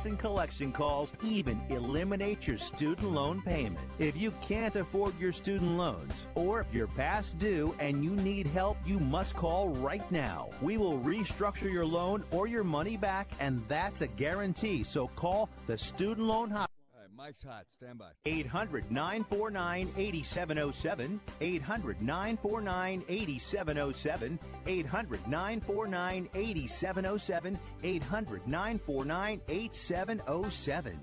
delays in collection calls even eliminate your student loan payment. If you can't afford your student loans, or if you're past due and you need help, you must call right now. We will restructure your loan or your money back, and that's a guarantee. So call the Student Loan Hotline. Mike's hot. Stand by. 800-949-8707. 800-949-8707. 800-949-8707. 800-949-8707.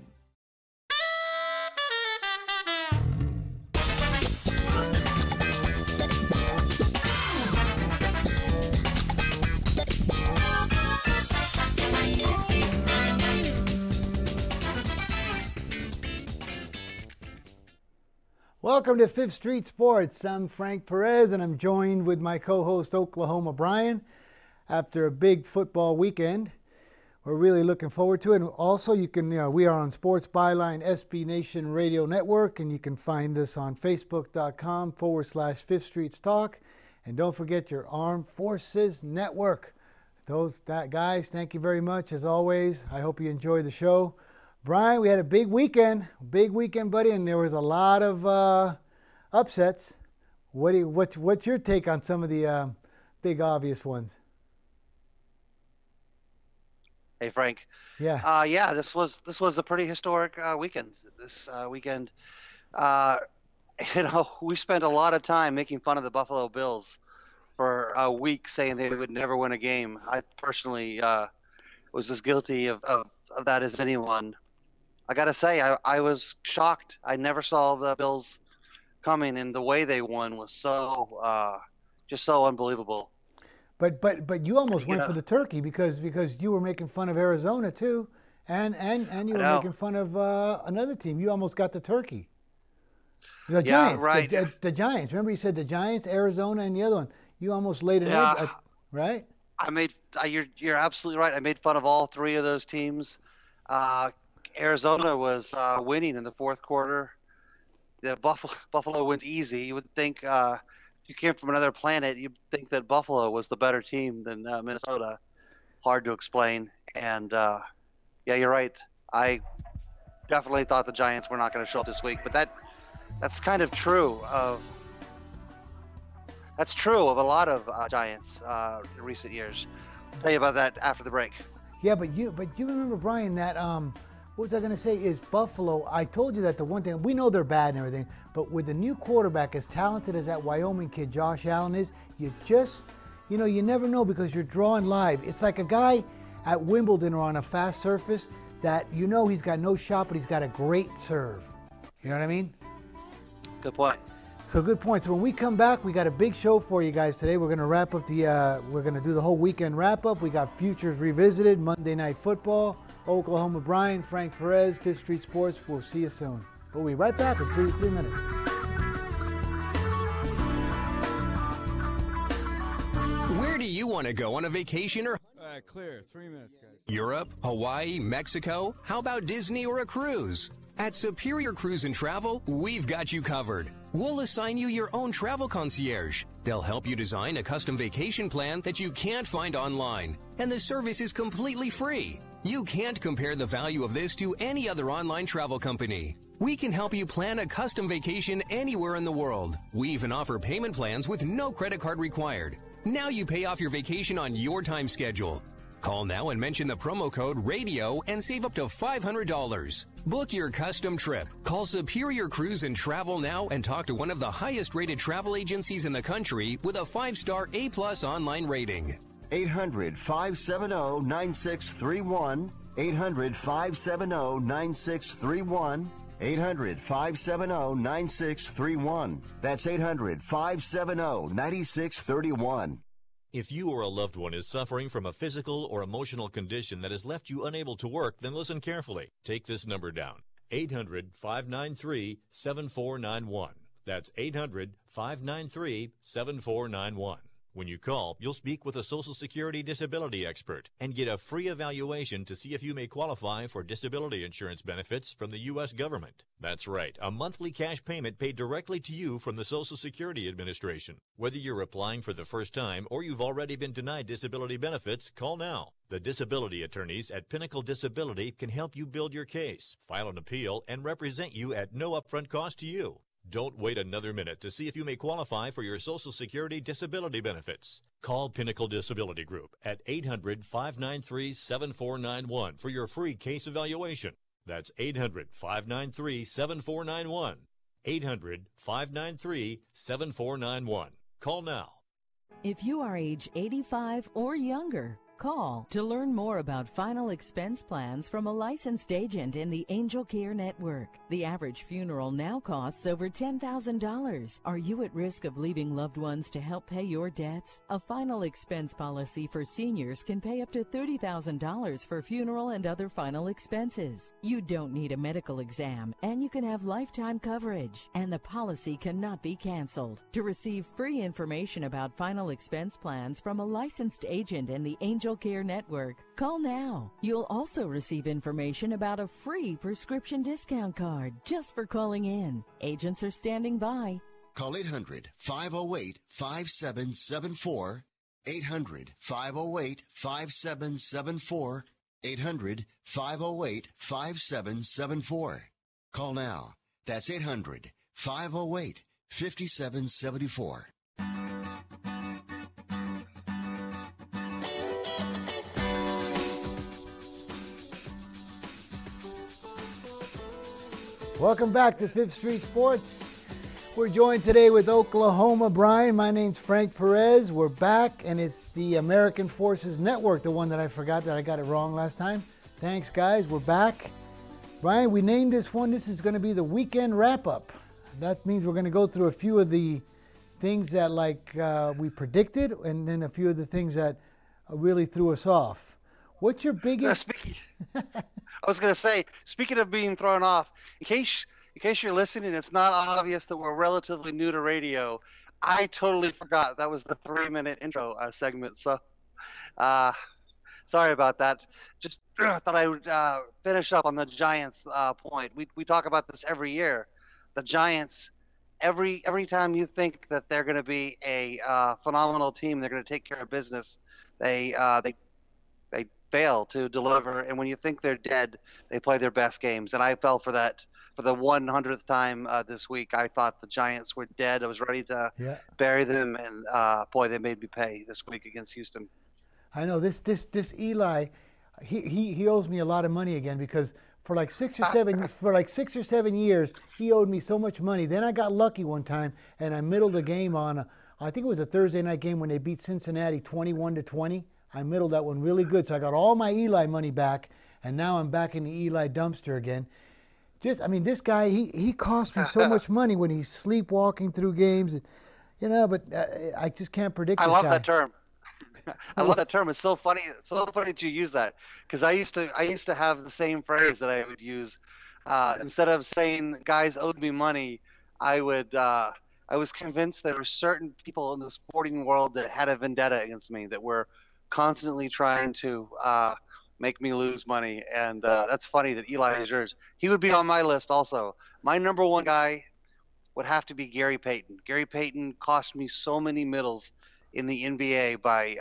Welcome to Fifth Street Sports. I'm Frank Perez, and I'm joined with my co-host Oklahoma Brian. After a big football weekend, we're really looking forward to it. And also, we are on Sports Byline SB Nation Radio Network, and you can find us on Facebook.com/Fifth Streets Talk. And don't forget your Armed Forces Network. Guys, thank you very much as always. I hope you enjoy the show. Brian, we had a big weekend, buddy, and there was a lot of upsets. What's your take on some of the big obvious ones? Hey, Frank. Yeah. This was a pretty historic weekend. This weekend, we spent a lot of time making fun of the Buffalo Bills for a week, saying they would never win a game. I personally was as guilty of that as anyone. I got to say, I was shocked. I never saw the Bills coming, and the way they won was just so unbelievable. But you almost went for the turkey because you were making fun of Arizona too, and you were making fun of another team. You almost got the turkey. The Giants, right. The Giants. Remember you said the Giants, Arizona, and the other one. You almost laid an egg, right? You're absolutely right. I made fun of all three of those teams. Arizona was winning in the fourth quarter. The Buffalo wins easy. You would think if you came from another planet, you'd think that Buffalo was the better team than Minnesota. Hard to explain. And you're right. I definitely thought the Giants were not going to show up this week, but that's kind of true of a lot of Giants in recent years. I'll tell you about that after the break. Yeah, but you remember, Brian, that what was I going to say is Buffalo. I told you that the one thing, we know they're bad and everything, but with the new quarterback, as talented as that Wyoming kid Josh Allen is, you never know because you're drawing live. It's like a guy at Wimbledon or on a fast surface that he's got no shot, but he's got a great serve. You know what I mean? Good point. So good point. So when we come back, we got a big show for you guys today. We're going to wrap up we're going to do the whole weekend wrap up. We got Futures Revisited, Monday Night Football, Oklahoma Brian, Frank Perez, Fifth Street Sports. We'll see you soon. We'll be right back in 3 minutes. Where do you want to go on a vacation or Clear. 3 minutes, guys. Europe, Hawaii, Mexico? How about Disney or a cruise? At Superior Cruise and Travel, we've got you covered. We'll assign you your own travel concierge. They'll help you design a custom vacation plan that you can't find online. And the service is completely free. You can't compare the value of this to any other online travel company. We can help you plan a custom vacation anywhere in the world. We even offer payment plans with no credit card required. Now you pay off your vacation on your time schedule. Call now and mention the promo code RADIO and save up to $500. Book your custom trip. Call Superior Cruise and Travel now and talk to one of the highest rated travel agencies in the country with a 5-star A+ online rating. 800-570-9631. 800-570-9631. 800-570-9631. That's 800-570-9631. If you or a loved one is suffering from a physical or emotional condition that has left you unable to work, then listen carefully. Take this number down, 800-593-7491. That's 800-593-7491. When you call, you'll speak with a Social Security disability expert and get a free evaluation to see if you may qualify for disability insurance benefits from the U.S. government. That's right, a monthly cash payment paid directly to you from the Social Security Administration. Whether you're applying for the first time or you've already been denied disability benefits, call now. The disability attorneys at Pinnacle Disability can help you build your case, file an appeal, and represent you at no upfront cost to you. Don't wait another minute to see if you may qualify for your Social Security disability benefits. Call Pinnacle Disability Group at 800-593-7491 for your free case evaluation. That's 800-593-7491. 800-593-7491. Call now. If you are age 85 or younger, call to learn more about final expense plans from a licensed agent in the Angel Care Network. The average funeral now costs over $10,000. Are you at risk of leaving loved ones to help pay your debts? A final expense policy for seniors can pay up to $30,000 for funeral and other final expenses. You don't need a medical exam, and you can have lifetime coverage, and the policy cannot be canceled. To receive free information about final expense plans from a licensed agent in the Angel Care Network, call now. You'll also receive information about a free prescription discount card just for calling in. Agents are standing by. Call 800-508-5774. 800-508-5774. 800-508-5774. Call now. That's 800-508-5774. Welcome back to Fifth Street Sports. We're joined today with Oklahoma Brian. My name's Frank Perez. We're back, and it's the American Forces Network, the one that I forgot that I got it wrong last time. Thanks, guys. We're back. Brian, we named this one. This is going to be the weekend wrap-up. That means we're going to go through a few of the things that we predicted, and then a few of the things that really threw us off. What's your biggest... I was going to say, speaking of being thrown off, in case you're listening, it's not obvious that we're relatively new to radio. I totally forgot that was the 3-minute intro segment. So, sorry about that. Just thought I would finish up on the Giants point. We talk about this every year. The Giants, every time you think that they're going to be a phenomenal team, they're going to take care of business, they fail to deliver, and when you think they're dead, they play their best games. And I fell for that for the 100th time this week. I thought the Giants were dead. I was ready to bury them, and boy, they made me pay this week against Houston. I know this Eli, he owes me a lot of money again, because for like 6 or 7 years he owed me so much money. Then I got lucky one time, and I middled a game on I think it was a Thursday night game when they beat Cincinnati 21-20. I middled that one really good, so I got all my Eli money back, and now I'm back in the Eli dumpster again. This guy, he cost me so much money when he's sleepwalking through games, but I just can't predict this guy. I love that term. I love that term. It's so funny. It's so funny that you use that, because I used to have the same phrase that I would use. Instead of saying guys owed me money, I was convinced there were certain people in the sporting world that had a vendetta against me, that were constantly trying to make me lose money. And that's funny that Eli is yours. He would be on my list also. My number one guy would have to be Gary Payton. Gary Payton cost me so many middles in the NBA by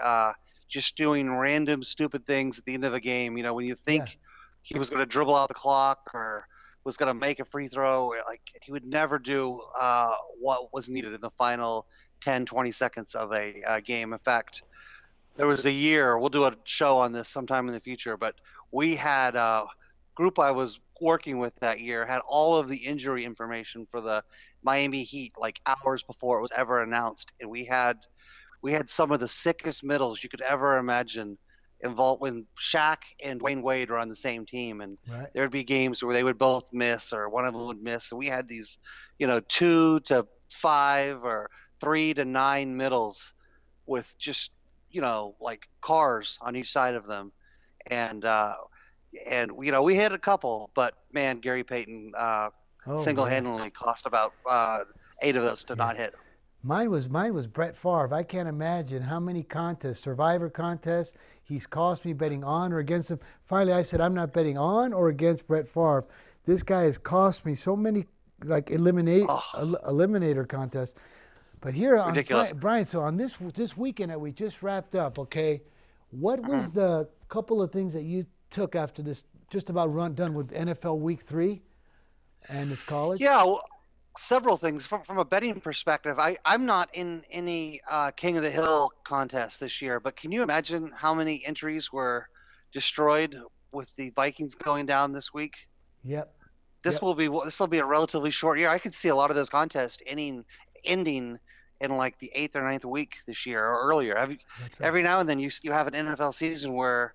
just doing random stupid things at the end of a game. When you think he was going to dribble out the clock or was going to make a free throw, like, he would never do what was needed in the final 10, 20 seconds of a game. In fact, there was a year, we'll do a show on this sometime in the future, but we had a group I was working with that year had all of the injury information for the Miami Heat like hours before it was ever announced. And we had some of the sickest middles you could ever imagine involved when Shaq and Dwayne Wade were on the same team. And there would be games where they would both miss or one of them would miss. So we had these, 2 to 5 or 3 to 9 middles with just, like cars on each side of them. And we hit a couple, but man, Gary Payton single-handedly cost about 8 of those to not hit. Mine was Brett Favre. I can't imagine how many contests, Survivor contests, he's cost me betting on or against him. Finally, I said I'm not betting on or against Brett Favre. This guy has cost me so many eliminator contests. But here on Brian, so on this weekend that we just wrapped up, okay, what was the couple of things that you took after this? Just about done with NFL Week 3 and this college. Yeah. Well, several things from a betting perspective. I'm not in any King of the Hill contest this year, but can you imagine how many entries were destroyed with the Vikings going down this week? Yep. This will be a relatively short year. I could see a lot of those contests ending in like the 8th or 9th week this year or earlier. Every now and then you have an NFL season where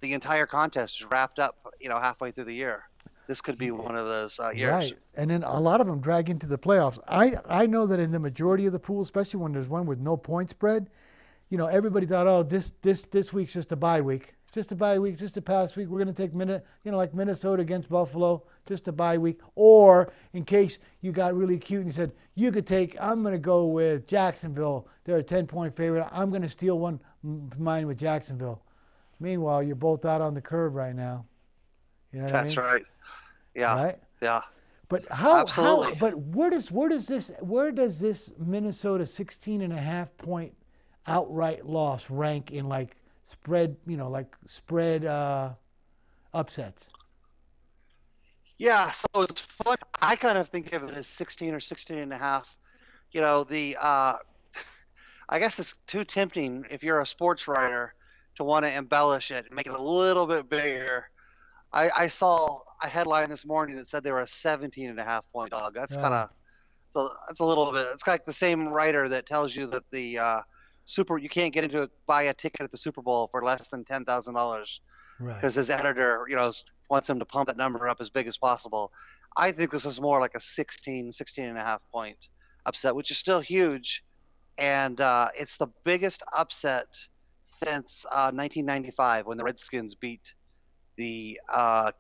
the entire contest is wrapped up, halfway through the year. This could be one of those years. Right, and then a lot of them drag into the playoffs. I know that in the majority of the pools, especially when there's one with no point spread, everybody thought, oh, this week's just a bye week. It's just a bye week, just a past week. We're going to take like Minnesota against Buffalo, just a bye week. Or in case you got really cute and you said, I'm going to go with Jacksonville. They're a 10-point favorite. I'm going to steal mine with Jacksonville. Meanwhile, you're both out on the curve right now. You know what I mean? That's right. Yeah. Right? Yeah. But Absolutely. But where does this Minnesota 16.5 point outright loss rank in like spread upsets? Yeah, so it's fun. I kind of think of it as 16 or 16.5. I guess it's too tempting if you're a sports writer to want to embellish it and make it a little bit bigger. I saw a headline this morning that said they were a 17.5 point dog. That's kind of, so that's a little bit. It's like the same writer that tells you that the you can't get into buy a ticket at the Super Bowl for less than $10,000 because his editor, wants him to pump that number up as big as possible. I think this is more like a 16.5 point upset, which is still huge, and it's the biggest upset since 1995 when the Redskins beat the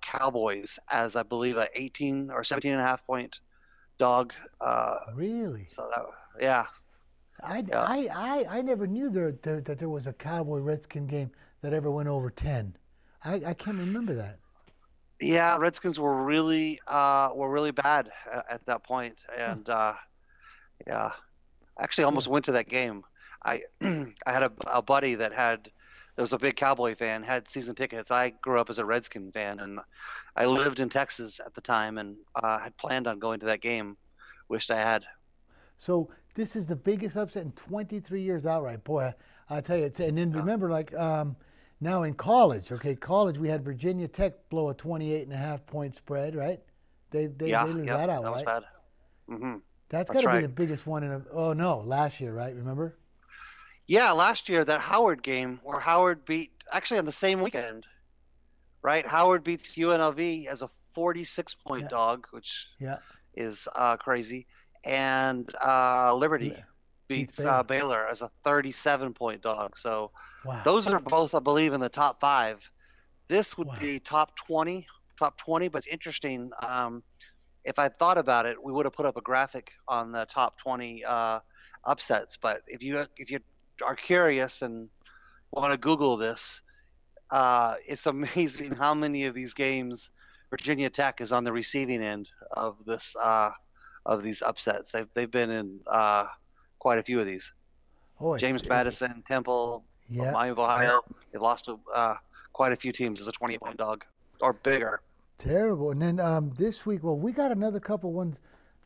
Cowboys as, I believe, a 18 or 17.5 point dog. Really? So yeah. I never knew that there was a Cowboy Redskin game that ever went over 10. I can't remember that. Yeah, Redskins were really bad at that point, and yeah, actually almost went to that game. I had a buddy that was a big Cowboy fan, had season tickets. I grew up as a Redskin fan, and I lived in Texas at the time, and had planned on going to that game. Wished I had. So this is the biggest upset in 23 years outright. Boy, I tell you. And then remember, now in college, we had Virginia Tech blow a 28.5 point spread, right? They lose that out, that was right? bad. Mm-hmm. That's got to be the biggest one last year, right? Remember? Yeah, last year, that Howard game where Howard beat, actually on the same weekend, right? Howard beats UNLV as a 46-point dog, which is crazy. And Liberty beats Baylor as a 37-point dog. So those are both, I believe, in the top 5. This would be top 20, but it's interesting. If I thought about it, we would have put up a graphic on the top 20 upsets. But if you are curious and want to Google this, it's amazing how many of these games Virginia Tech is on the receiving end of this of these upsets. They've been in quite a few of these. James Madison, Temple, Miami of Ohio. They've lost to quite a few teams as a 28-point dog or bigger. Terrible. And then this week, we got another couple ones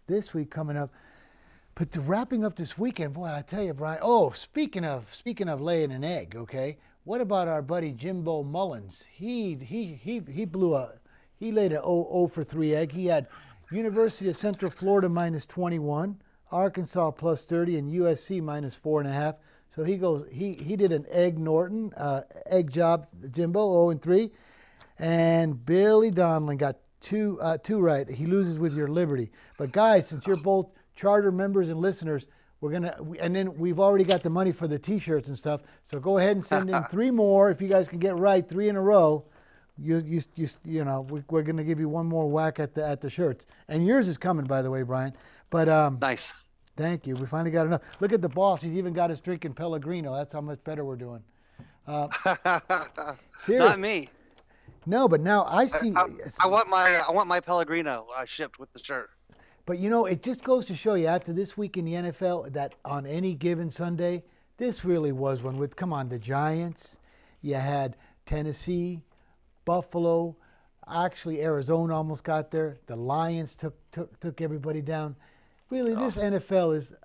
this week coming up. But wrapping up this weekend, boy, I tell you, Brian. Oh, speaking of laying an egg, okay. What about our buddy Jimbo Mullins? He laid a 0 for 3 egg. He had University of Central Florida -21, Arkansas +30, and USC -4.5. So he did an egg Norton egg job. Jimbo 0-3, and Billy Donlin got two right. He loses with your Liberty. But guys, since you're both charter members and listeners, and then we've already got the money for the T-shirts and stuff. So go ahead and send in 3 more if you guys can get right 3 in a row. We're going to give you one more whack at the shirts, and yours is coming, by the way, Brian. But nice. Thank you. We finally got enough. Look at the boss. He's even got us drinking Pellegrino. That's how much better we're doing. Seriously. Not me. No, but now I see. I want my Pellegrino shipped with the shirt. But you know, it just goes to show you after this week in the NFL that on any given Sunday, this really was one with, come on, the Giants. You had Tennessee, Buffalo. Actually, Arizona almost got there. The Lions took everybody down. Really, this NFL is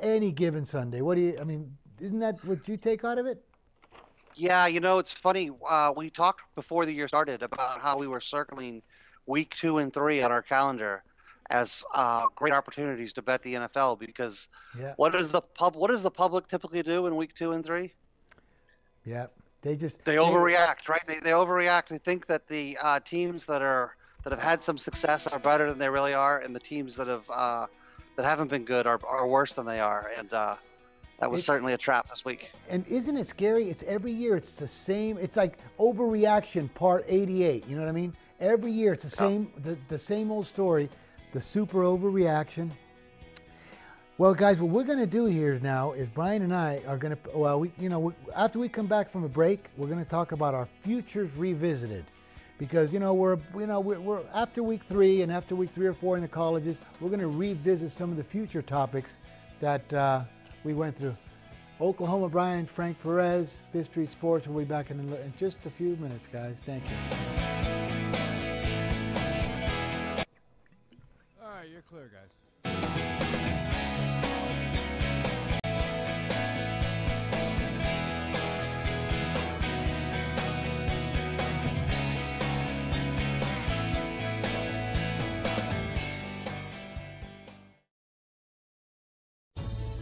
any given Sunday. Isn't that what you take out of it? Yeah, it's funny. We talked before the year started about how we were circling week 2 and 3 on our calendar as great opportunities to bet the NFL because what does the public typically do in week 2 and 3? Yeah, they overreact, right? They overreact. They think that the teams that have had some success are better than they really are, and the teams that haven't been good are worse than they are. And that was certainly a trap this week. And isn't it scary? It's every year. It's the same. It's like overreaction part 88. You know what I mean? Every year it's the same old story. The super overreaction. Well, guys, what we're going to do here now is Brian and I are going to, after we come back from a break, we're going to talk about our futures revisited, because we're after week 3 and after week 3 or 4 in the colleges, we're going to revisit some of the future topics that we went through. Oklahoma Brian, Frank Perez, Fifth Street Sports. We'll be back in just a few minutes, guys. Thank you. You're clear, guys.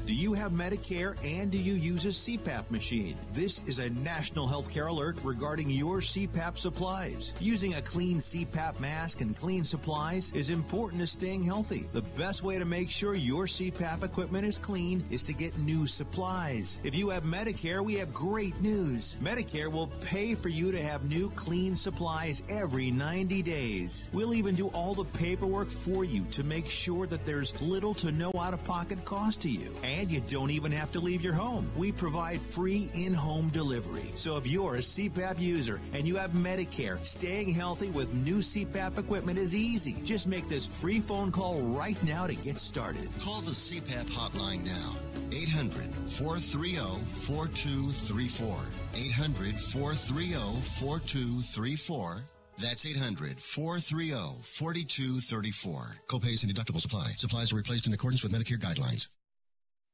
Do you have Medicare and do you use a CPAP machine? This is a national healthcare alert regarding your CPAP supplies. Using a clean CPAP mask and clean supplies is important to staying healthy. The best way to make sure your CPAP equipment is clean is to get new supplies. If you have Medicare, we have great news. Medicare will pay for you to have new clean supplies every 90 days. We'll even do all the paperwork for you to make sure that there's little to no out-of-pocket cost to you. And you don't even have to leave your home. We provide free in-home delivery. So if you're a CPAP user and you have Medicare, staying healthy with new CPAP equipment is easy. Just make this free phone call right now to get started. Call the CPAP hotline now. 800-430-4234. 800-430-4234. That's 800-430-4234. Copays and deductibles apply. Supplies are replaced in accordance with Medicare guidelines.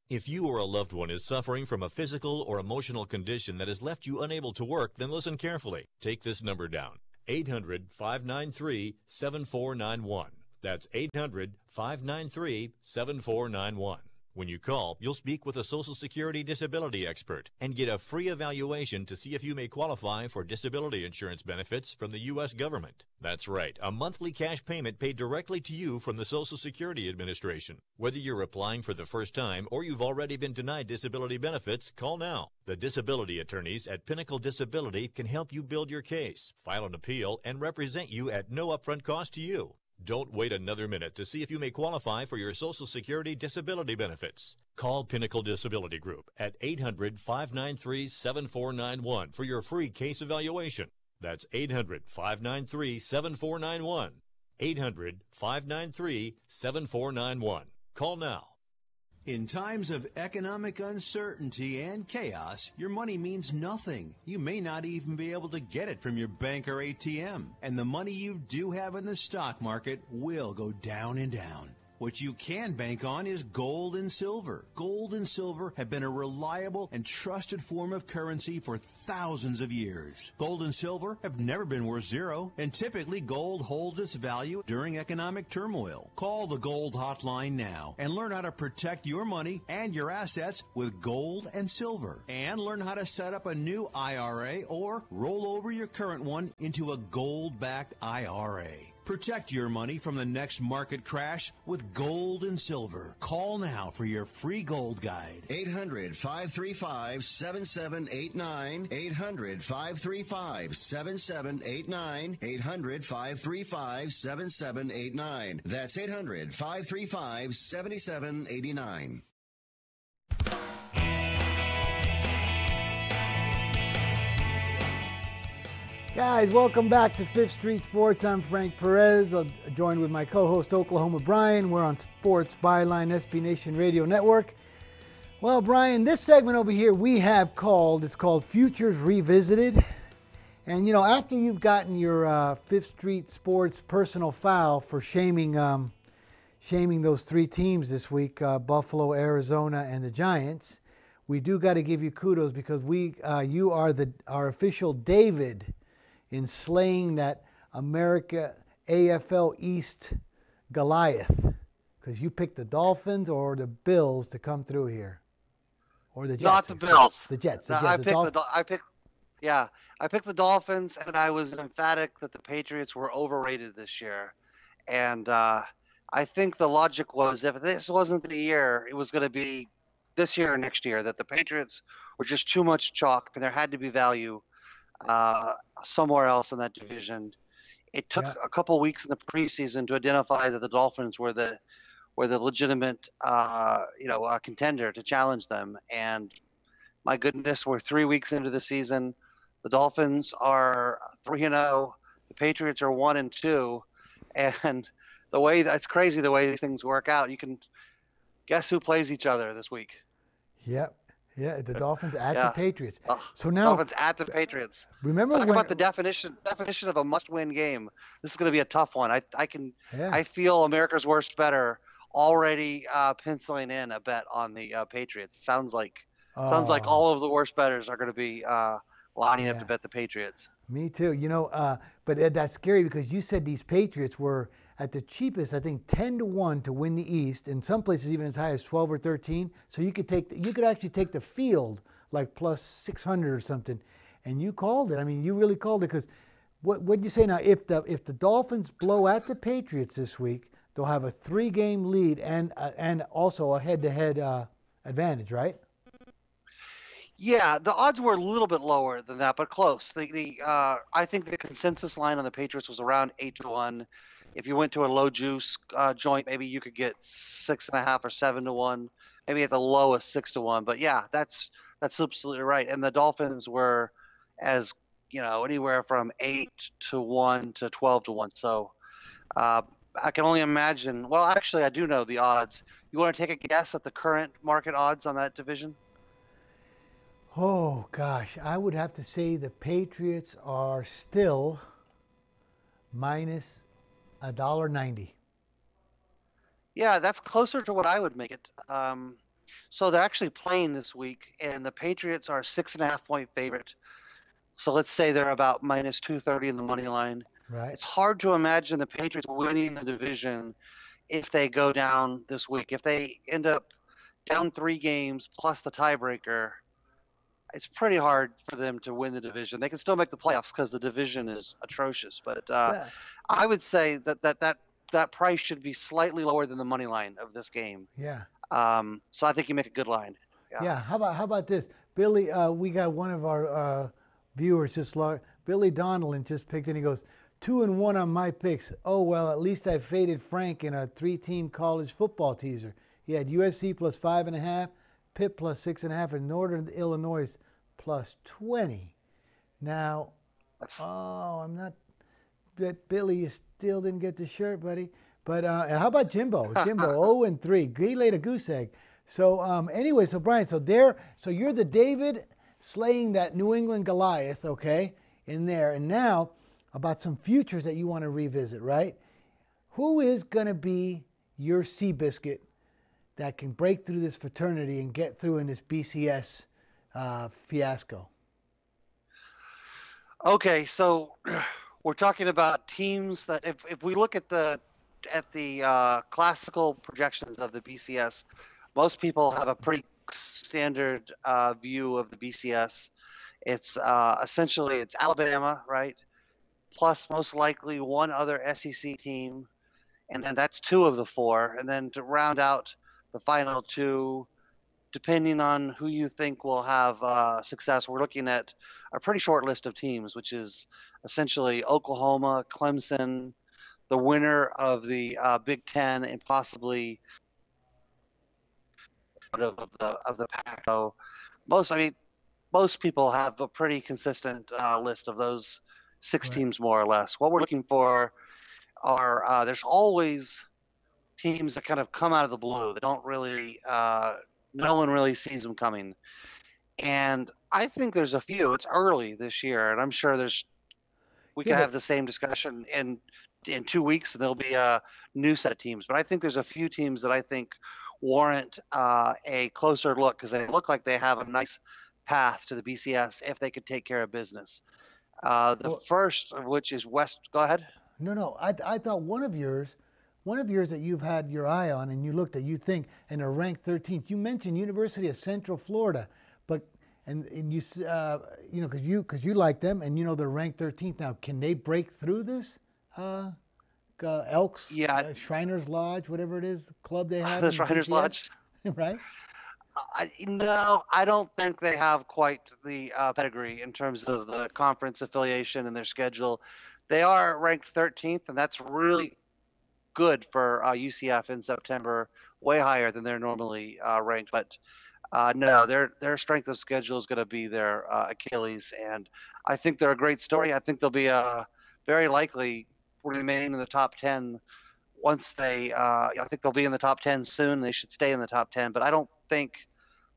If you or a loved one is suffering from a physical or emotional condition that has left you unable to work, then listen carefully. Take this number down. 800-593-7491. That's 800-593-7491. When you call, you'll speak with a Social Security disability expert and get a free evaluation to see if you may qualify for disability insurance benefits from the U.S. government. That's right, a monthly cash payment paid directly to you from the Social Security Administration. Whether you're applying for the first time or you've already been denied disability benefits, call now. The disability attorneys at Pinnacle Disability can help you build your case, file an appeal, and represent you at no upfront cost to you. Don't wait another minute to see if you may qualify for your Social Security disability benefits. Call Pinnacle Disability Group at 800-593-7491 for your free case evaluation. That's 800-593-7491. 800-593-7491. Call now. In times of economic uncertainty and chaos, your money means nothing. You may not even be able to get it from your bank or ATM. And the money you do have in the stock market will go down and down. What you can bank on is gold and silver. Gold and silver have been a reliable and trusted form of currency for thousands of years. Gold and silver have never been worth zero, and typically gold holds its value during economic turmoil. Call the Gold Hotline now and learn how to protect your money and your assets with gold and silver. And learn how to set up a new IRA or roll over your current one into a gold-backed IRA. Protect your money from the next market crash with gold and silver. Call now for your free gold guide. 800-535-7789. 800-535-7789. 800-535-7789. That's 800-535-7789. Guys, welcome back to Fifth Street Sports. I'm Frank Perez, joined with my co-host Oklahoma Brian. We're on Sports Byline, SB Nation Radio Network. Well, Brian, this segment over here it's called Futures Revisited. And, after you've gotten your Fifth Street Sports personal foul for shaming those three teams this week, Buffalo, Arizona, and the Giants, we do got to give you kudos because you are our official David in slaying that America AFL East Goliath, because you picked the Dolphins or the Bills to come through here, or the Jets. Not the Bills. The Jets. No, I picked the Dolphins, and I was emphatic that the Patriots were overrated this year. And I think the logic was, if this wasn't the year, it was going to be this year or next year, that the Patriots were just too much chalk, and there had to be value somewhere else in that division. It took a couple weeks in the preseason to identify that the Dolphins were the legitimate contender to challenge them. And my goodness, we're 3 weeks into the season. The Dolphins are 3-0. The Patriots are 1-2. And it's crazy the way these things work out. You can guess who plays each other this week. Yep. Yeah, the Dolphins at the Patriots. So now Dolphins at the Patriots. Remember about the definition of a must-win game. This is going to be a tough one. I feel America's Worst Better already penciling in a bet on the Patriots. Sounds like all of the worst bettors are going to be lining up to bet the Patriots. Me too. But that's scary because you said these Patriots were at the cheapest, I think 10-1 to win the East, in some places even as high as 12 or 13. So you could actually take the field like plus 600 or something, and you called it. I mean, you really called it, because what'd you say now? If the Dolphins blow at the Patriots this week, they'll have a 3-game lead and also a head-to-head advantage, right? Yeah, the odds were a little bit lower than that, but close. I think the consensus line on the Patriots was around 8-1. If you went to a low juice joint, maybe you could get 6.5 or 7-1. Maybe at the lowest 6-1. But yeah, that's absolutely right. And the Dolphins were anywhere from 8-1 to 12-1. So I can only imagine. Well, actually, I do know the odds. You want to take a guess at the current market odds on that division? Oh gosh, I would have to say the Patriots are still minus $1.90. Yeah, that's closer to what I would make it. So they're actually playing this week, and the Patriots are 6.5-point favorite. So let's say they're about minus 230 in the money line. Right. It's hard to imagine the Patriots winning the division if they go down this week. If they end up down 3 games plus the tiebreaker, it's pretty hard for them to win the division. They can still make the playoffs because the division is atrocious. But I would say that price should be slightly lower than the money line of this game. Yeah. So I think you make a good line. Yeah. How about this, Billy? We got one of our viewers Billy Donaldson just picked it. He goes 2-1 on my picks. Oh well, at least I faded Frank in a 3-team college football teaser. He had USC plus 5.5, Pitt plus 6.5, and Northern Illinois plus 20. Now, I'm not. But Billy, you still didn't get the shirt, buddy. But how about Jimbo? Jimbo 0-3. He laid a goose egg. So anyway, so Brian, so you're the David slaying that New England Goliath, okay, in there. And now about some futures that you want to revisit, right? Who is going to be your Seabiscuit that can break through this fraternity and get through in this BCS fiasco? Okay, so we're talking about teams that if we look at the classical projections of the BCS, most people have a pretty standard view of the BCS. It's essentially it's Alabama, right? plus most likely one other SEC team, and then that's 2 of the 4. And then to round out the final 2, depending on who you think will have success, we're looking at a pretty short list of teams, which is essentially Oklahoma, Clemson, the winner of the Big Ten, and possibly of the Pac. So most people have a pretty consistent list of those 6 teams, more or less. What we're looking for are there's always teams that kind of come out of the blue that don't really no one really sees them coming. And I think there's a few. It's early this year, and I'm sure we can have the same discussion in 2 weeks, and there'll be a new set of teams. But I think there's a few teams that I think warrant a closer look because they look like they have a nice path to the BCS if they could take care of business. First of which is West. Go ahead. No. I thought one of yours that you've had your eye on and you looked at, you think, and are ranked 13th. You mentioned University of Central Florida, but and you because you like them and they're ranked 13th now. Can they break through this? Elks, Shriners Lodge, whatever it is, club they have. The Shriners Lodge, right? No, I don't think they have quite the pedigree in terms of the conference affiliation and their schedule. They are ranked 13th, and that's really good for UCF in September, way higher than they're normally ranked. But no, their strength of schedule is going to be their Achilles, and I think they're a great story. I think they'll be very likely remain in the top 10 once they I think they'll be in the top 10 soon. They should stay in the top 10, but I don't think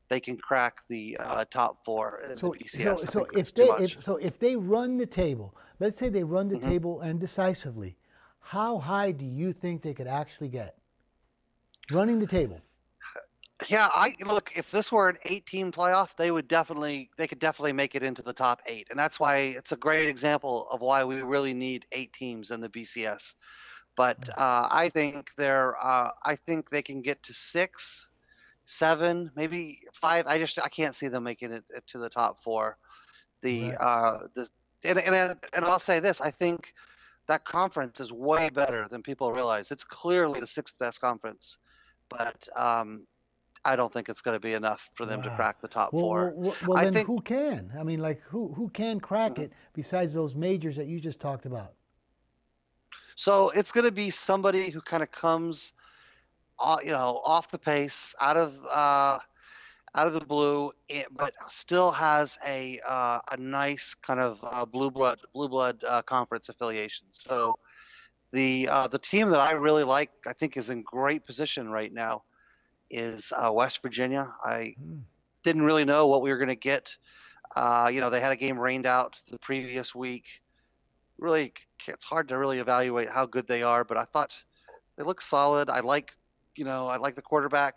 they can crack the top 4 in the BCS. So if they run the table, let's say they run the table and decisively, how high do you think they could actually get running the table? Yeah, look, if this were an 8-team playoff, they could definitely make it into the top 8. And that's why it's a great example of why we really need 8 teams in the BCS. But I think they can get to 6, 7, maybe 5. I can't see them making it to the top 4. And I'll say this, I think that conference is way better than people realize. It's clearly the 6th best conference, but I don't think it's going to be enough for them to crack the top 4. Well, then who can? I mean, like who can crack it besides those majors that you just talked about? So it's going to be somebody who kind of comes, off the pace, out of the blue, but still has a nice kind of blue blood conference affiliation. So the team that I really like, I think, is in great position right now, is West Virginia. I didn't really know what we were going to get. They had a game rained out the previous week. Really, it's hard to really evaluate how good they are, but I thought they look solid. I like the quarterback.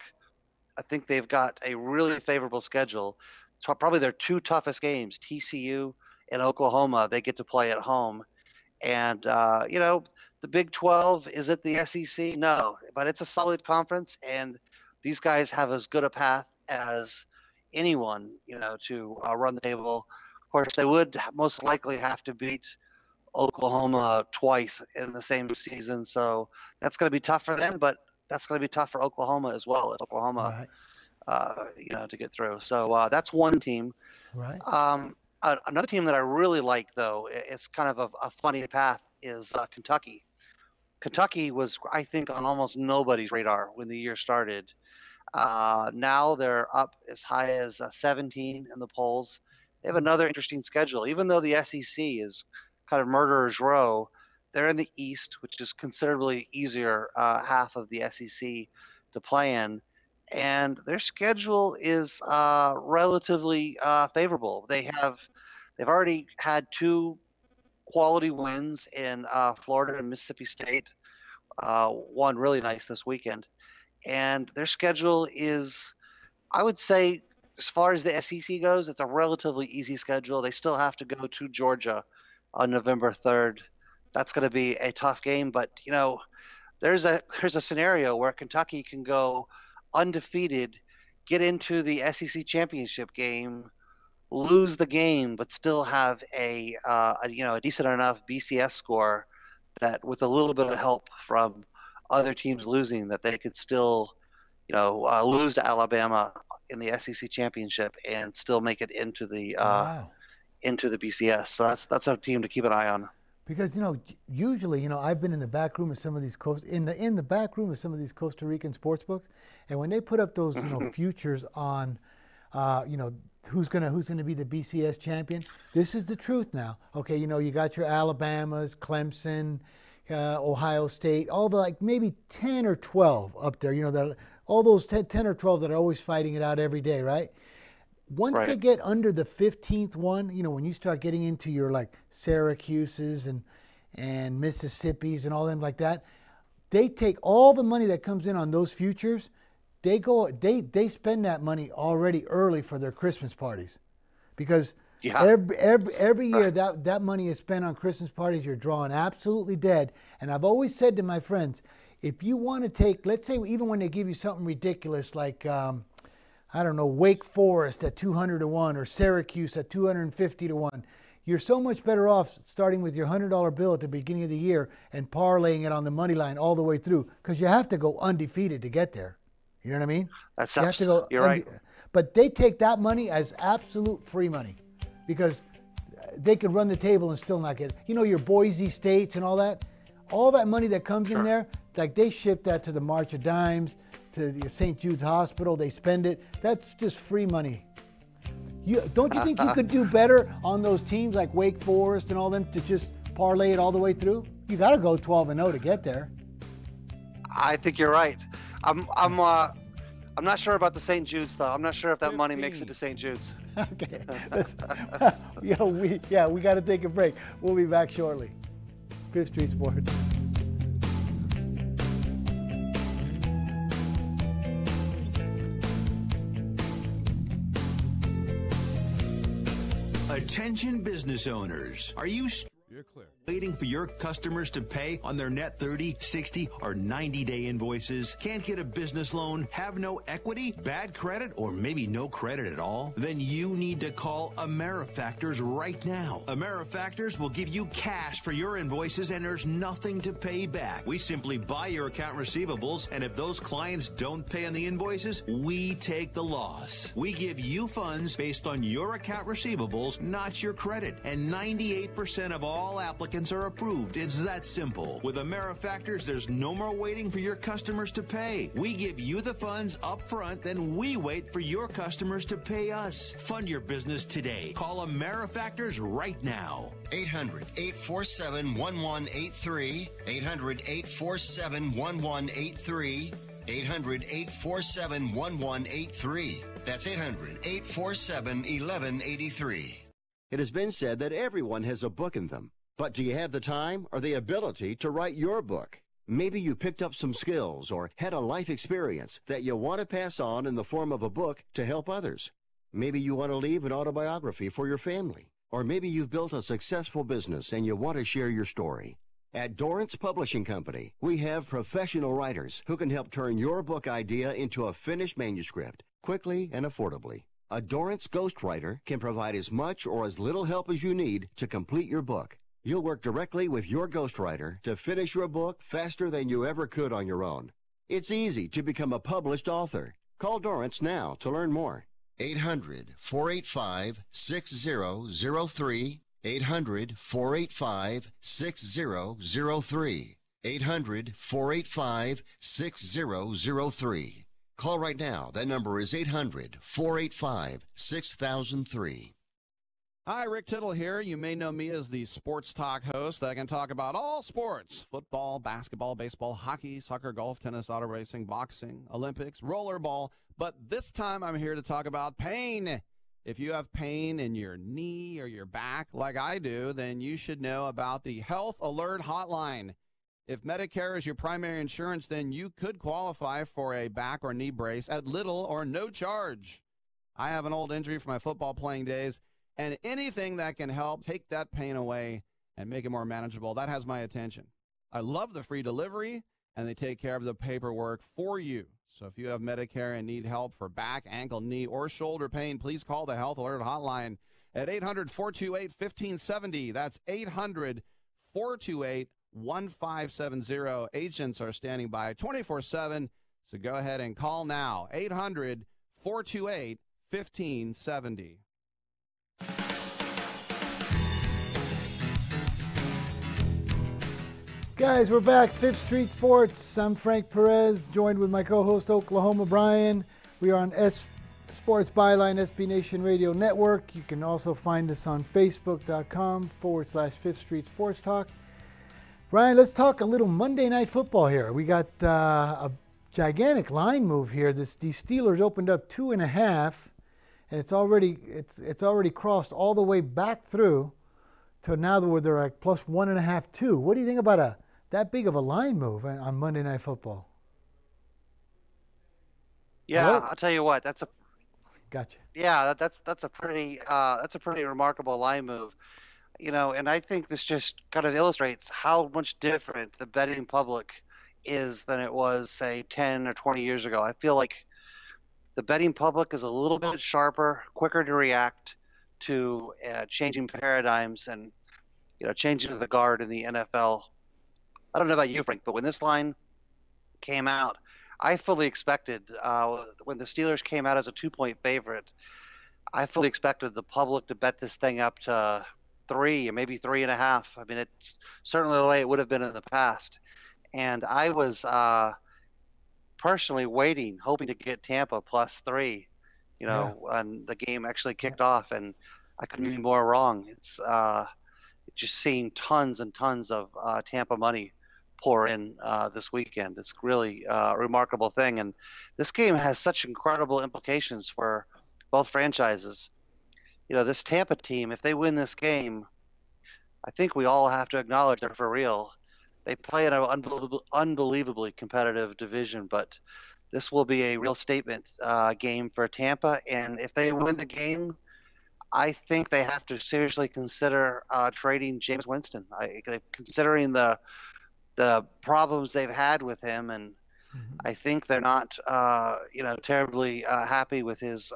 I think they've got a really favorable schedule. It's probably their 2 toughest games, TCU and Oklahoma. They get to play at home. And, the Big 12, is it the SEC? No, but it's a solid conference, and these guys have as good a path as anyone, to run the table. Of course, they would most likely have to beat Oklahoma twice in the same season, so that's going to be tough for them, but that's going to be tough for Oklahoma as well. Oklahoma, to get through. So that's one team. Right. Another team that I really like, though, it's kind of a funny path, is Kentucky. Kentucky was, I think, on almost nobody's radar when the year started. Now they're up as high as 17 in the polls. They have another interesting schedule. Even though the SEC is kind of murderer's row, they're in the East, which is considerably easier half of the SEC to play in. And their schedule is relatively favorable. They've already had 2 quality wins in Florida and Mississippi State. One really nice this weekend. And their schedule is, I would say, as far as the SEC goes, it's a relatively easy schedule. They still have to go to Georgia on November 3rd. That's going to be a tough game, but there's a scenario where Kentucky can go undefeated, get into the SEC championship game lose the game but still have a decent enough BCS score that with a little bit of help from other teams losing, that they could still lose to Alabama in the SEC championship and still make it into the BCS. So that's a team to keep an eye on. Because usually I've been in the back room of some of these in the back room of some of these Costa Rican sports books, and when they put up those futures on who's gonna be the BCS champion, this is the truth now. Okay, you got your Alabamas, Clemson, Ohio State, all the maybe 10 or 12 up there. All those 10 or 12 that are always fighting it out every day, right? Once they get under the 15th one, when you start getting into your Syracuse's and Mississippi's and all them like that, they take all the money that comes in on those futures. They spend that money already early for their Christmas parties, because every year that money is spent on Christmas parties. You're drawing absolutely dead. And I've always said to my friends, if you want to take, let's say, even when they give you something ridiculous like Wake Forest at 200 to 1 or Syracuse at 250 to 1. You're so much better off starting with your $100 bill at the beginning of the year and parlaying it on the money line all the way through, because you have to go undefeated to get there. You know what I mean? You have to go. You're right. But they take that money as absolute free money, because they could run the table and still not get it. Your Boise States and all that money that comes in there, they ship that to the March of Dimes, to the St. Jude's Hospital. They spend it. That's just free money. Don't you think you could do better on those teams like Wake Forest and all them to just parlay it all the way through? You got to go 12-0 to get there. I think you're right. I'm not sure about the St. Jude's though. I'm not sure if that money makes it to St. Jude's. Okay. We got to take a break. We'll be back shortly. Fifth Street Sports. Attention business owners. Are you waiting for your customers to pay on their net 30, 60, or 90-day invoices? Can't get a business loan? Have no equity? Bad credit? Or maybe no credit at all? Then you need to call AmeriFactors right now. AmeriFactors will give you cash for your invoices, and there's nothing to pay back. We simply buy your account receivables, and if those clients don't pay on the invoices, we take the loss. We give you funds based on your account receivables, not your credit. And 98% of all applicants are approved. It's that simple. With AmeriFactors, there's no more waiting for your customers to pay. We give you the funds up front, then we wait for your customers to pay us. Fund your business today. Call AmeriFactors right now. 800-847-1183. 800-847-1183. 800-847-1183. That's 800-847-1183. It has been said that everyone has a book in them. But do you have the time or the ability to write your book? Maybe you picked up some skills or had a life experience that you want to pass on in the form of a book to help others. Maybe you want to leave an autobiography for your family. Or maybe you've built a successful business and you want to share your story. At Dorrance Publishing Company, we have professional writers who can help turn your book idea into a finished manuscript quickly and affordably. A Dorrance ghostwriter can provide as much or as little help as you need to complete your book. You'll work directly with your ghostwriter to finish your book faster than you ever could on your own. It's easy to become a published author. Call Dorrance now to learn more. 800-485-6003. 800-485-6003. 800-485-6003. Call right now. That number is 800-485-6003. Hi, Rick Tittle here. You may know me as the Sports Talk host that can talk about all sports: football, basketball, baseball, hockey, soccer, golf, tennis, auto racing, boxing, Olympics, rollerball. But this time I'm here to talk about pain. If you have pain in your knee or your back like I do, then you should know about the Health Alert Hotline. If Medicare is your primary insurance, then you could qualify for a back or knee brace at little or no charge. I have an old injury from my football playing days, and anything that can help take that pain away and make it more manageable, that has my attention. I love the free delivery, and they take care of the paperwork for you. So if you have Medicare and need help for back, ankle, knee, or shoulder pain, please call the Health Alert Hotline at 800-428-1570. That's 800-428-1570. Agents are standing by 24/7, so go ahead and call now. 800-428-1570. Guys, we're back. Fifth Street Sports. I'm Frank Perez, joined with my co-host Oklahoma Brian. We are on Sports Byline, SB Nation Radio Network. You can also find us on Facebook.com/Fifth Street Sports Talk. Brian, let's talk a little Monday Night Football here. We got a gigantic line move here. These Steelers opened up 2.5, and it's already crossed all the way back through to now where they're like plus 1.5, 2. What do you think about that big of a line move on Monday Night Football? Yeah, Hello? I'll tell you what. Gotcha. Yeah, that's a pretty remarkable line move, and I think this just kind of illustrates how much different the betting public is than it was, say, 10 or 20 years ago. I feel like the betting public is a little bit sharper, quicker to react to changing paradigms and changing the guard in the NFL. I don't know about you, Frank, but when this line came out, I fully expected, when the Steelers came out as a 2-point favorite, I fully expected the public to bet this thing up to 3 or maybe 3.5. I mean, it's certainly the way it would have been in the past. And I was personally hoping to get Tampa plus 3, when the game actually kicked off, and I couldn't be more wrong. It's just seeing tons and tons of Tampa money pour in this weekend. It's really a remarkable thing, and this game has such incredible implications for both franchises. This Tampa team, if they win this game, I think we all have to acknowledge they're for real. They play in an unbelievably competitive division, but this will be a real statement game for Tampa, and if they win the game, I think they have to seriously consider trading Jameis Winston. Considering the problems they've had with him, and I think they're not, terribly happy with his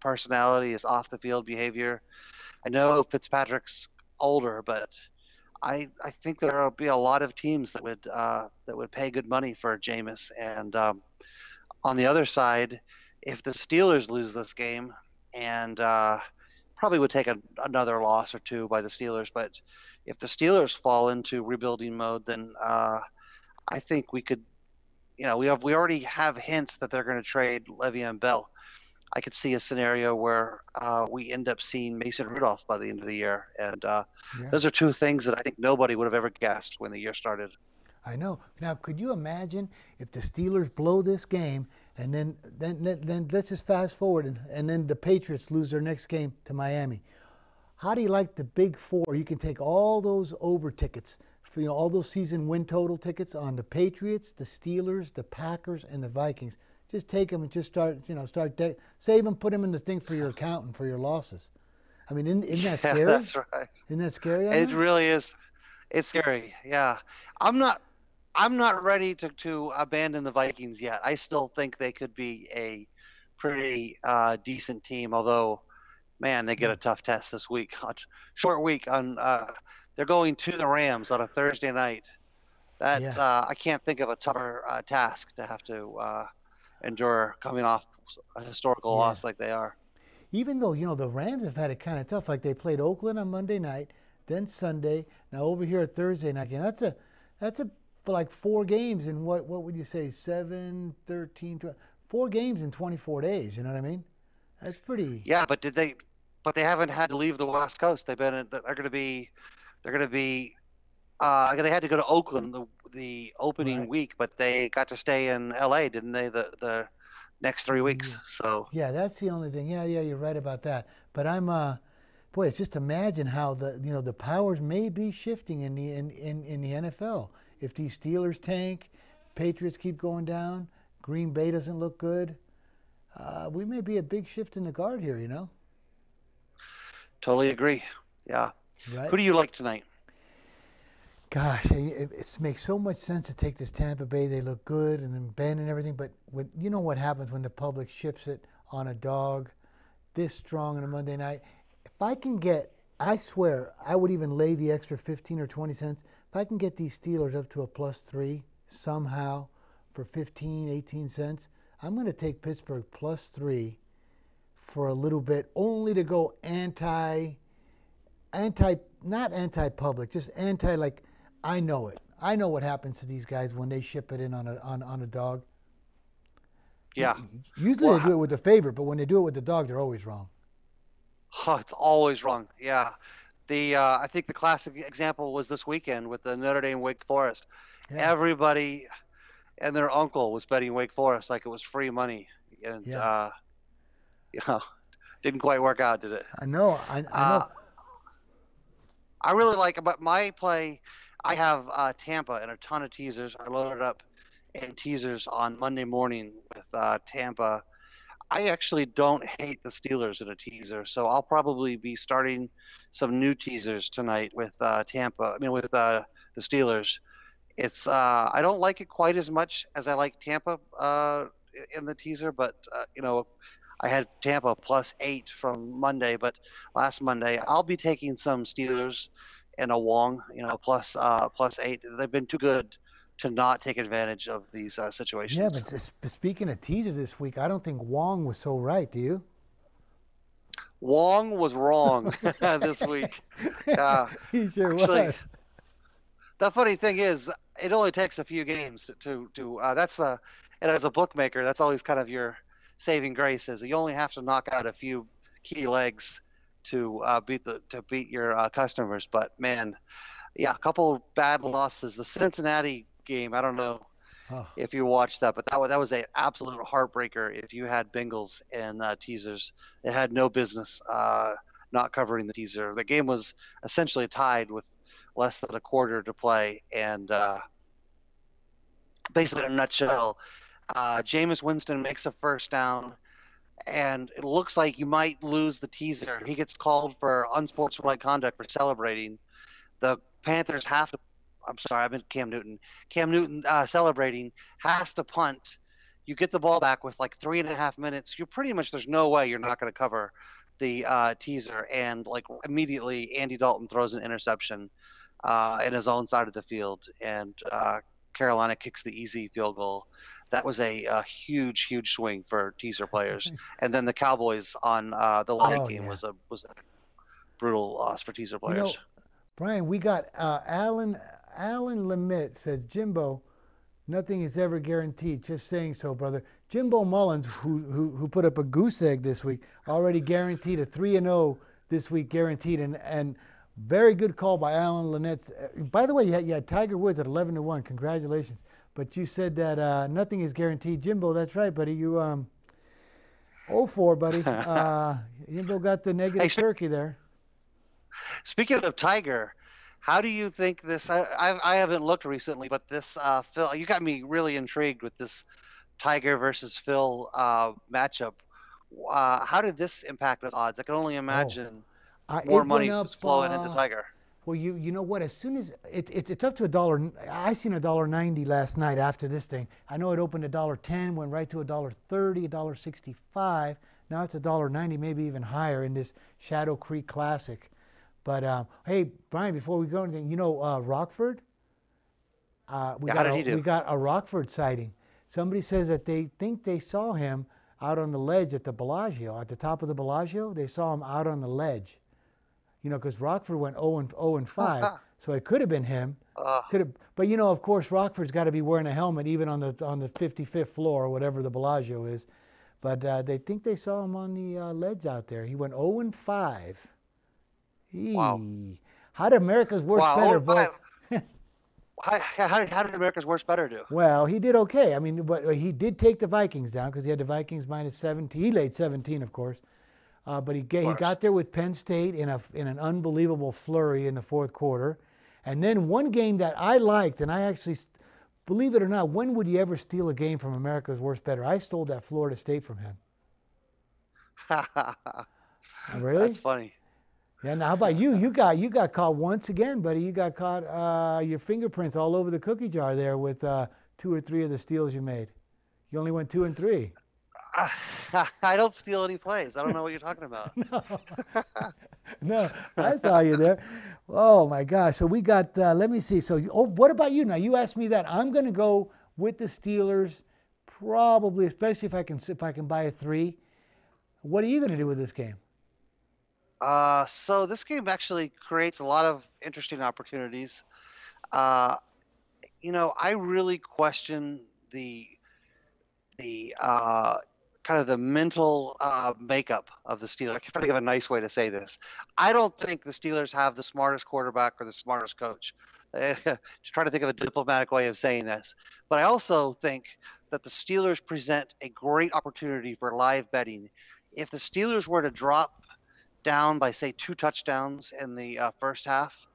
personality, his off-the-field behavior. I know Fitzpatrick's older, but I think there will be a lot of teams that would pay good money for Jameis. And on the other side, if the Steelers lose this game, and probably would take another loss or two by the Steelers, but if the Steelers fall into rebuilding mode, then I think we could, we already have hints that they're going to trade Le'Veon Bell. I could see a scenario where we end up seeing Mason Rudolph by the end of the year, and those are two things that I think nobody would have ever guessed when the year started. I know. Now, could you imagine if the Steelers blow this game, and then let's just fast forward, and then the Patriots lose their next game to Miami? How do you like the Big Four? You can take all those over tickets, for, all those season win total tickets on the Patriots, the Steelers, the Packers, and the Vikings. Just take them and just save them, put them in the thing for your account and for your losses. I mean, isn't that scary? Yeah, that's right. Isn't that scary? It really is. It's scary. Yeah, I'm not ready to abandon the Vikings yet. I still think they could be a pretty decent team. Although, man, they get a tough test this week. Short week on. They're going to the Rams on a Thursday night. I can't think of a tougher task to have to endure coming off a historical loss like they are. Even though, the Rams have had it kind of tough, like they played Oakland on Monday night, then Sunday, now over here at Thursday night. And that's for like 4 games in what would you say, 7, 13, 12, 4 games in 24 days, you know what I mean? That's pretty. Yeah, but they haven't had to leave the West Coast. They had to go to Oakland the opening week, but they got to stay in LA, didn't they? The next 3 weeks. So yeah, that's the only thing. Yeah, you're right about that. But I'm it's just imagine how the powers may be shifting in the NFL. If these Steelers tank, Patriots keep going down, Green Bay doesn't look good, we may be a big shift in the guard here, Totally agree. Yeah. Right. Who do you like tonight? Gosh, it makes so much sense to take this Tampa Bay. They look good and then Ben and everything, but you know what happens when the public ships it on a dog this strong on a Monday night? If I can get, I swear, I would even lay the extra 15 or 20 cents. If I can get these Steelers up to a +3 somehow for 15, 18 cents, I'm going to take Pittsburgh +3 for a little bit, only to go not anti-public, just anti, like, I know it. I know what happens to these guys when they ship it in on a dog. Yeah. Usually they do it with the favorite, but when they do it with the dog, they're always wrong. Oh, it's always wrong. Yeah. I think the classic example was this weekend with the Notre Dame Wake Forest. Yeah. Everybody and their uncle was betting Wake Forest like it was free money, and didn't quite work out, did it? I know. I know. I really like about my play. I have Tampa and a ton of teasers. I loaded up in teasers on Monday morning with Tampa. I actually don't hate the Steelers in a teaser, so I'll probably be starting some new teasers tonight with Tampa. I mean, with the Steelers. It's I don't like it quite as much as I like Tampa in the teaser, but I had Tampa +8 from Monday, but last Monday I'll be taking some Steelers and a Wong, +8. They've been too good to not take advantage of these situations. Yeah, but speaking of teaser this week, I don't think Wong was so right. Do you? Wong was wrong this week. He sure actually, was. The funny thing is, it only takes a few games to and as a bookmaker, that's always kind of your saving grace, is you only have to knock out a few key legs to beat your customers. But man, a couple bad losses. The Cincinnati game, I don't know if you watched that, but that was an absolute heartbreaker. If you had Bengals and teasers, it had no business not covering the teaser. The game was essentially tied with less than a quarter to play, and basically in a nutshell, Jameis Winston makes a first down, and it looks like you might lose the teaser. He gets called for unsportsmanlike conduct for celebrating. The Panthers have to – I'm sorry, I meant Cam Newton. Cam Newton celebrating has to punt. You get the ball back with like 3.5 minutes. You're pretty much – there's no way you're not going to cover the teaser. And like immediately Andy Dalton throws an interception in his own side of the field, and Carolina kicks the easy field goal. That was a huge, huge swing for teaser players. And then the Cowboys on the Lion game was a brutal loss for teaser players. Brian, we got Alan Lemit says, Jimbo, nothing is ever guaranteed. Just saying so, brother. Jimbo Mullins, who put up a goose egg this week, already guaranteed a 3-0 this week, guaranteed, and very good call by Alan Lemit. By the way, you had Tiger Woods at 11-1. Congratulations. But you said that nothing is guaranteed. Jimbo, that's right, buddy. You 0-4, buddy. Jimbo got the negative turkey there. Speaking of Tiger, how do you think this? I haven't looked recently, but this Phil, you got me really intrigued with this Tiger versus Phil matchup. How did this impact the odds? I can only imagine more money was flowing into Tiger. Well, you know what? As soon as it's up to $1, I seen $1.90 last night after this thing. I know it opened $1.10, went right to $1.30, $1.65. Now it's $1.90, maybe even higher in this Shadow Creek Classic. But hey, Brian, before we go anything, Rockford. We got a Rockford sighting. Somebody says that they think they saw him out on the ledge at the Bellagio, at the top of the Bellagio. They saw him out on the ledge. Because Rockford went 0-5, so it could have been him. But of course, Rockford's got to be wearing a helmet even on the 55th floor or whatever the Bellagio is. But they think they saw him on the ledge out there. He went 0-5. Wow! How did America's Worst Better, boy? How did America's Worst Better do? Well, he did okay. I mean, but he did take the Vikings down because he had the Vikings -17. He laid 17, of course. But he got there with Penn State in an unbelievable flurry in the fourth quarter. And then one game that I liked, and I actually, believe it or not, when would you ever steal a game from America's Worst Better? I stole that Florida State from him. Really? That's funny. Yeah. Now, how about you? You got caught once again, buddy. You got caught. Your fingerprints all over the cookie jar there with 2 or 3 of the steals you made. You only went 2 and 3. I don't steal any plays. I don't know what you're talking about. No, I saw you there. Oh my gosh! So we got. Let me see. So, what about you? Now you asked me that. I'm going to go with the Steelers, probably, especially if I can buy a 3. What are you going to do with this game? So this game actually creates a lot of interesting opportunities. I really question the kind of the mental makeup of the Steelers. I can't think of a nice way to say this. I don't think the Steelers have the smartest quarterback or the smartest coach. Just trying to think of a diplomatic way of saying this. But I also think that the Steelers present a great opportunity for live betting. If the Steelers were to drop down by, say, 2 touchdowns in the first half,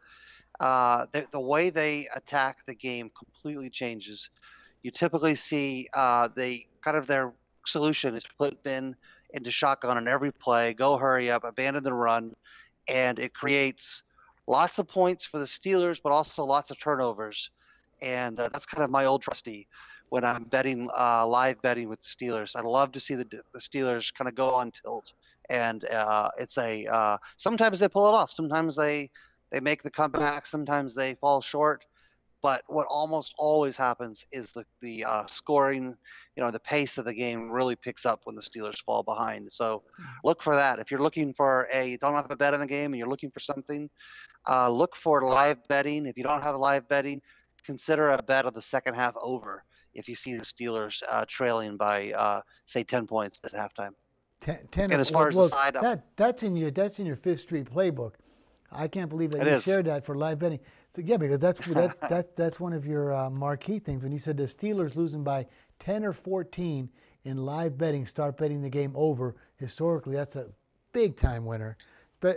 the way they attack the game completely changes. You typically see their solution is to put Ben into shotgun on every play, go hurry up, abandon the run, and it creates lots of points for the Steelers, but also lots of turnovers. And that's kind of my old trusty when I'm betting, live betting with the Steelers. I love to see the Steelers kind of go on tilt. And sometimes they pull it off. Sometimes they make the comeback. Sometimes they fall short. But what almost always happens is the scoring, the pace of the game really picks up when the Steelers fall behind. So look for that. If you're looking for don't have a bet in the game and you're looking for something, look for live betting. If you don't have live betting, consider a bet of the second half over if you see the Steelers trailing by, say, 10 points at halftime. 10 and as far as the side that's in your Fifth Street playbook. I can't believe that you shared that for live betting. So yeah, because that's one of your marquee things when you said the Steelers losing by 10 or 14 in live betting. Start betting the game over. Historically, that's a big time winner.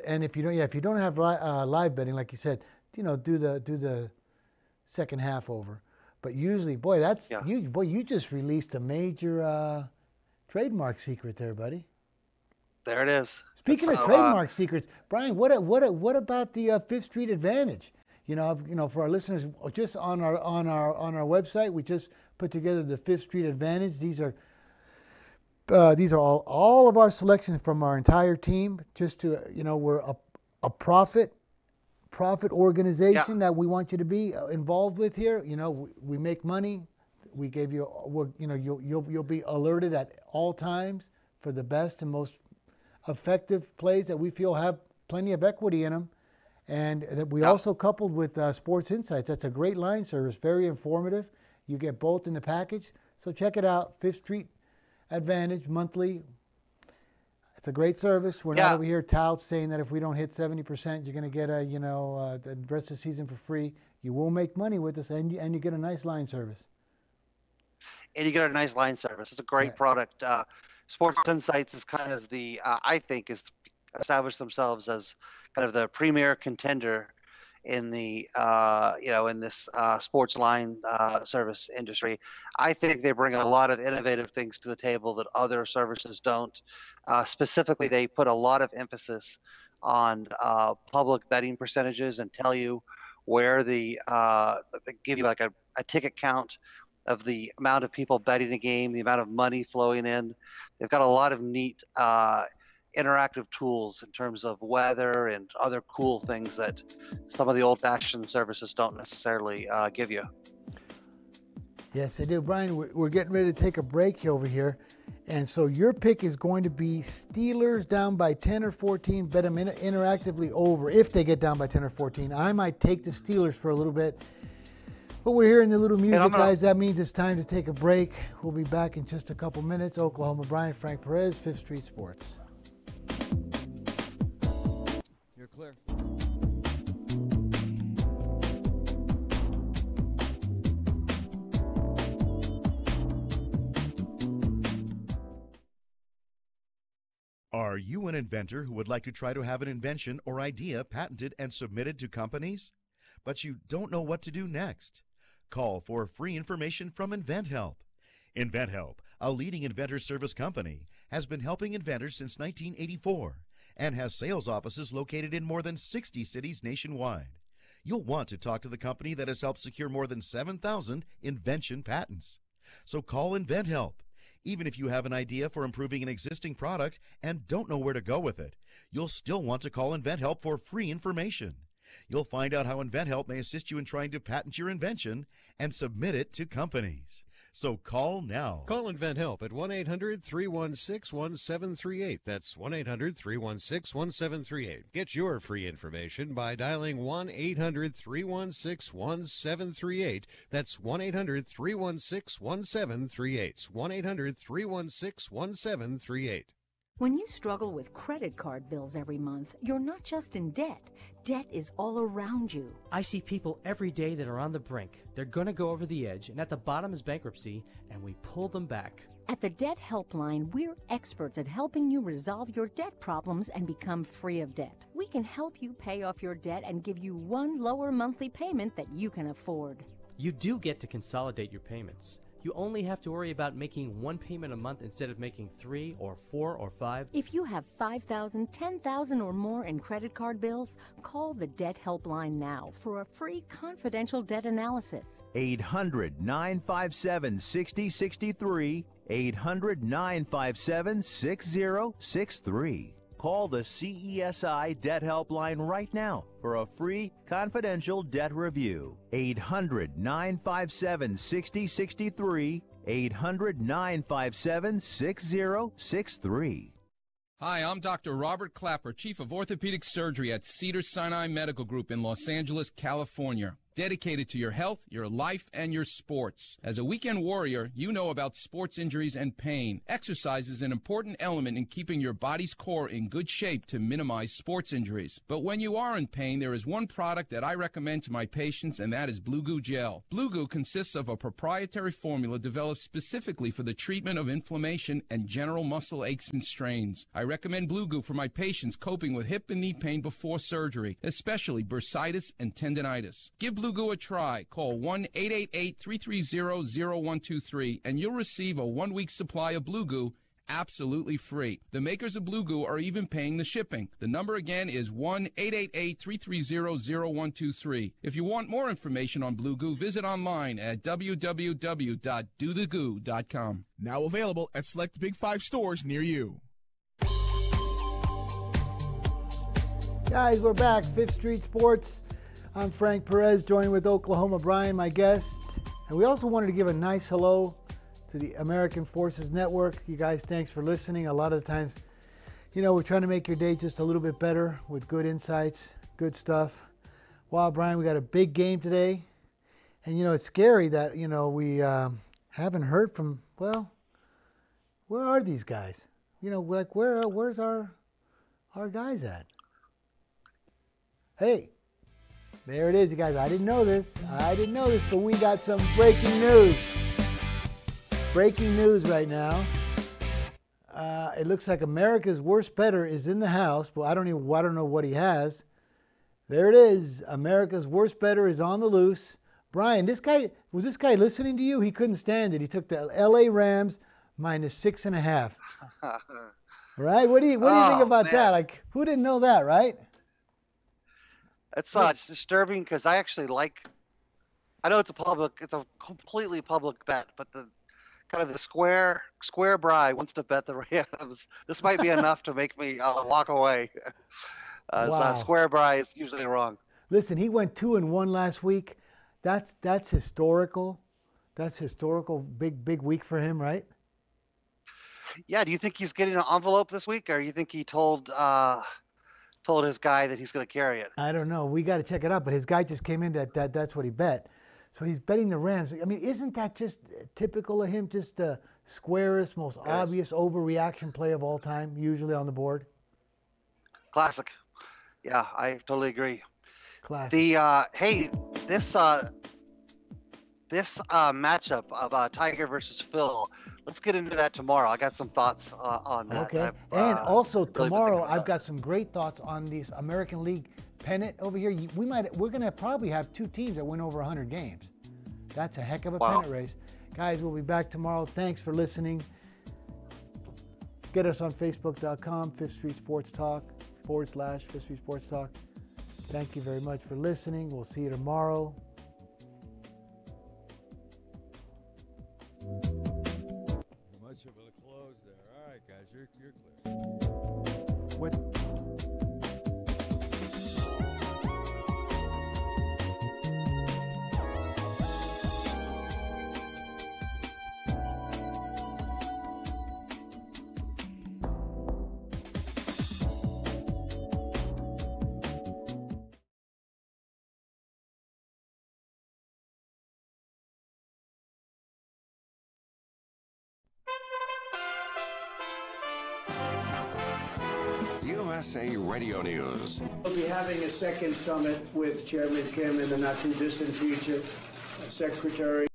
And if you don't have live betting, like you said, do the second half over. But usually, you just released a major trademark secret there, buddy. There it is. Speaking of trademark secrets, Brian, what about the Fifth Street Advantage? For our listeners, just on our website, we just put together the Fifth Street Advantage. These are all of our selections from our entire team. Just to we're a profit organization that we want you to be involved with here. We make money. We gave you, you'll be alerted at all times for the best and most effective plays that we feel have plenty of equity in them. And that we also coupled with Sports Insights. That's a great line service, very informative. You get both in the package. So check it out, Fifth Street Advantage monthly. It's a great service. We're not over here touts saying that if we don't hit 70%, you're going to get the rest of the season for free. You will make money with us, and you get a nice line service. And you get a nice line service. It's a great product. Sports Insights is kind of I think, is established themselves as kind of the premier contender in the in this sports line service industry. I think they bring a lot of innovative things to the table that other services don't. Specifically, they put a lot of emphasis on public betting percentages and tell you where they give you like a ticket count of the amount of people betting a game, the amount of money flowing in. They've got a lot of neat interactive tools in terms of weather and other cool things that some of the old-fashioned services don't necessarily give you. Yes, they do. Brian, we're getting ready to take a break over here. And so your pick is going to be Steelers down by 10 or 14. Bet them interactively over if they get down by 10 or 14. I might take the Steelers for a little bit. But we're hearing the little music, guys. That means it's time to take a break. We'll be back in just a couple minutes. Oklahoma Brian, Frank Perez, Fifth Street Sports. You're clear. Are you an inventor who would like to try to have an invention or idea patented and submitted to companies? But you don't know what to do next? Call for free information from InventHelp. InventHelp, a leading inventor service company, has been helping inventors since 1984 and has sales offices located in more than 60 cities nationwide. You'll want to talk to the company that has helped secure more than 7,000 invention patents. So call InventHelp. Even if you have an idea for improving an existing product and don't know where to go with it, you'll still want to call InventHelp for free information. You'll find out how InventHelp may assist you in trying to patent your invention and submit it to companies. So call now. Call InventHelp at 1-800-316-1738. That's 1-800-316-1738. Get your free information by dialing 1-800-316-1738. That's 1-800-316-1738. 1-800-316-1738. When you struggle with credit card bills every month, you're not just in debt. Debt is all around you. I see people every day that are on the brink. They're going to go over the edge, and at the bottom is bankruptcy, and we pull them back. At the Debt Helpline, we're experts at helping you resolve your debt problems and become free of debt. We can help you pay off your debt and give you one lower monthly payment that you can afford. You do get to consolidate your payments. You only have to worry about making one payment a month instead of making 3 or 4 or 5. If you have $5,000, $10,000 or more in credit card bills, call the Debt Helpline now for a free confidential debt analysis. 800-957-6063. 800-957-6063. Call the CESI Debt Helpline right now for a free confidential debt review. 800-957-6063. 800-957-6063. Hi, I'm Dr. Robert Clapper, Chief of Orthopedic Surgery at Cedars-Sinai Medical Group in Los Angeles, California. Dedicated to your health, your life, and your sports. As a weekend warrior, you know about sports injuries and pain. Exercise is an important element in keeping your body's core in good shape to minimize sports injuries. But when you are in pain, there is one product that I recommend to my patients, and that is Blue Goo Gel. Blue Goo consists of a proprietary formula developed specifically for the treatment of inflammation and general muscle aches and strains. I recommend Blue Goo for my patients coping with hip and knee pain before surgery, especially bursitis and tendinitis. Give Blue Goo a try. Call 1-888-330-0123 and you'll receive a 1-week supply of Blue Goo absolutely free. The makers of Blue Goo are even paying the shipping. The number again is 1-888-330-0123. If you want more information on Blue Goo, visit online at www.dothegoo.com. Now available at select Big 5 stores near you. Guys, we're back. Fifth Street Sports. I'm Frank Perez, joined with Oklahoma Brian, my guest. And we also wanted to give a nice hello to the American Forces Network. You guys, thanks for listening. A lot of the times, we're trying to make your day just a little bit better with good insights, good stuff. Wow, Brian, we got a big game today. And, it's scary that, we haven't heard from, where are these guys? Where's our guys at? Hey. There it is, you guys. I didn't know this, but we got some breaking news. Breaking news right now. It looks like America's worst bettor is in the house, but I don't know what he has. There it is. America's worst bettor is on the loose. Brian, was this guy listening to you? He couldn't stand it. He took the LA Rams -6.5. Right? What do you think about that? Who didn't know that, right? It's disturbing because I actually I know it's a completely public bet, but the kind of the square Bry wants to bet the Rams. This might be enough to make me walk away. Wow. Square Bry is usually wrong. Listen, he went 2-1 last week. That's historical. That's historical. Big week for him, right? Yeah. Do you think he's getting an envelope this week, or you think he told his guy that he's going to carry it? I don't know. We got to check it out. But his guy just came in that's what he bet. So he's betting the Rams. I mean, isn't that just typical of him? Just the squarest, most obvious overreaction play of all time, usually on the board. Classic. Yeah, I totally agree. Classic. This matchup of Tiger versus Phil. Let's get into that tomorrow. I got some thoughts on that. Okay. And also tomorrow, I've got some great thoughts on this American League pennant over here. We're gonna probably have 2 teams that win over 100 games. That's a heck of a pennant race. Guys, we'll be back tomorrow. Thanks for listening. Get us on Facebook.com, 5th Street Sports Talk. Fifth Street Sports Talk. Thank you very much for listening. We'll see you tomorrow. Much of a close there. All right, guys, you're clear. What? USA Radio News. We'll be having a second summit with Chairman Kim in the not too distant future. Secretary